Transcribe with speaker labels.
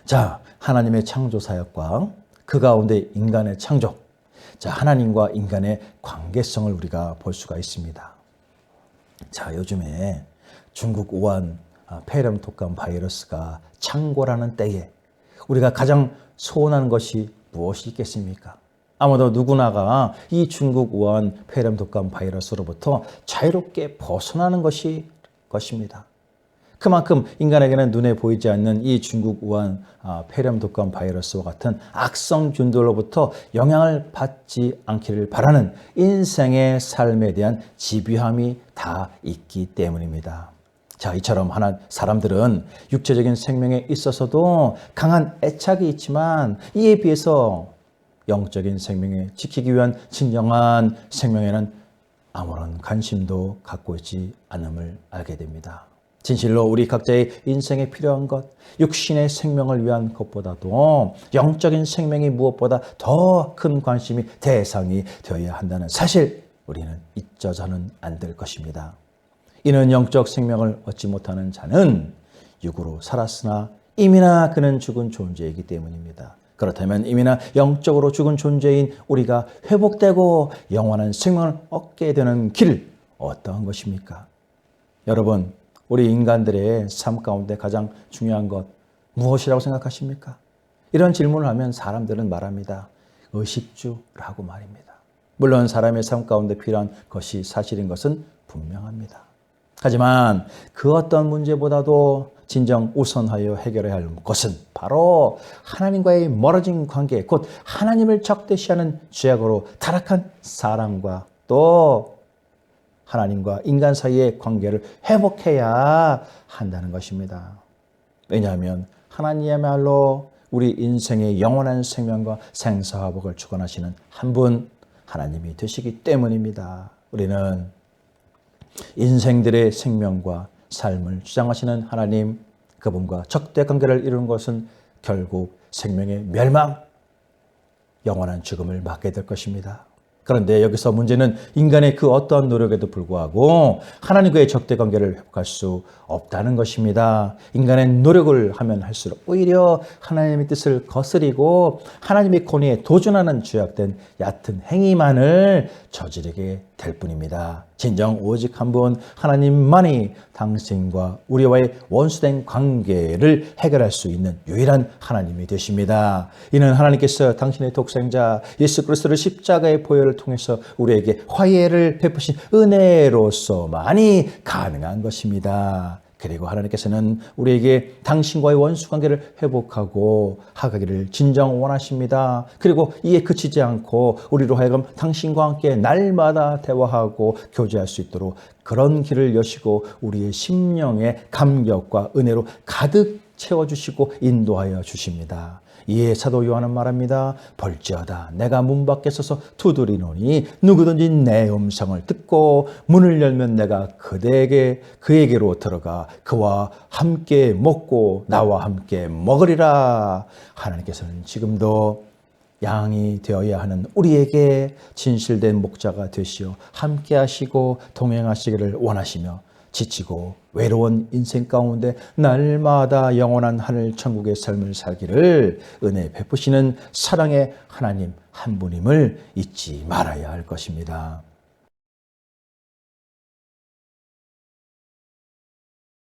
Speaker 1: 자, 하나님의 창조 사역과 그 가운데 인간의 창조. 자, 하나님과 인간의 관계성을 우리가 볼 수가 있습니다. 자, 요즘에 중국 우한 폐렴 독감 바이러스가 창궐하는 때에 우리가 가장 소원하는 것이 무엇이 있겠습니까? 아마도 누구나가 이 중국 우한 폐렴 독감 바이러스로부터 자유롭게 벗어나는 것입니다. 그만큼 인간에게는 눈에 보이지 않는 이 중국 우한 폐렴 독감 바이러스와 같은 악성균들로부터 영향을 받지 않기를 바라는 인생의 삶에 대한 집요함이 다 있기 때문입니다. 자, 이처럼 사람들은 육체적인 생명에 있어서도 강한 애착이 있지만 이에 비해서 영적인 생명을 지키기 위한 진정한 생명에는 아무런 관심도 갖고 있지 않음을 알게 됩니다. 진실로 우리 각자의 인생에 필요한 것, 육신의 생명을 위한 것보다도 영적인 생명이 무엇보다 더 큰 관심이 대상이 되어야 한다는 사실, 우리는 잊어서는 안 될 것입니다. 이는 영적 생명을 얻지 못하는 자는 육으로 살았으나 이미나 그는 죽은 존재이기 때문입니다. 그렇다면 이미나 영적으로 죽은 존재인 우리가 회복되고 영원한 생명을 얻게 되는 길, 어떠한 것입니까? 여러분, 우리 인간들의 삶 가운데 가장 중요한 것 무엇이라고 생각하십니까? 이런 질문을 하면 사람들은 말합니다. 의식주라고 말입니다. 물론 사람의 삶 가운데 필요한 것이 사실인 것은 분명합니다. 하지만 그 어떤 문제보다도 진정 우선하여 해결해야 할 것은 바로 하나님과의 멀어진 관계, 곧 하나님을 적대시하는 죄악으로 타락한 사람과 또 하나님과 인간 사이의 관계를 회복해야 한다는 것입니다. 왜냐하면 하나님이야말로 우리 인생의 영원한 생명과 생사화복을 주관하시는 한 분 하나님이 되시기 때문입니다. 우리는 인생들의 생명과 삶을 주장하시는 하나님, 그분과 적대 관계를 이루는 것은 결국 생명의 멸망, 영원한 죽음을 맞게 될 것입니다. 그런데 여기서 문제는 인간의 그 어떠한 노력에도 불구하고 하나님과의 적대 관계를 회복할 수 없다는 것입니다. 인간의 노력을 하면 할수록 오히려 하나님의 뜻을 거스리고 하나님의 권위에 도전하는 죄악된 얕은 행위만을 저지르게 될 뿐입니다. 진정 오직 한 분 하나님만이 당신과 우리와의 원수된 관계를 해결할 수 있는 유일한 하나님이 되십니다. 이는 하나님께서 당신의 독생자 예수 그리스도를 십자가의 보혈을 통해서 우리에게 화해를 베푸신 은혜로서만이 가능한 것입니다. 그리고 하나님께서는 우리에게 당신과의 원수 관계를 회복하고 하기를 진정 원하십니다. 그리고 이에 그치지 않고 우리로 하여금 당신과 함께 날마다 대화하고 교제할 수 있도록 그런 길을 여시고 우리의 심령의 감격과 은혜로 가득 채워주시고 인도하여 주십니다. 이에 사도 요한은 말합니다. 볼지어다 내가 문 밖에 서서 두드리노니 누구든지 내 음성을 듣고 문을 열면 내가 그에게로 들어가 그와 함께 먹고 나와 함께 먹으리라. 하나님께서는 지금도 양이 되어야 하는 우리에게 진실된 목자가 되시어 함께 하시고 동행하시기를 원하시며 지치고 외로운 인생 가운데 날마다 영원한 하늘 천국의 삶을 살기를 은혜 베푸시는 사랑의 하나님 한 분임을 잊지 말아야 할 것입니다.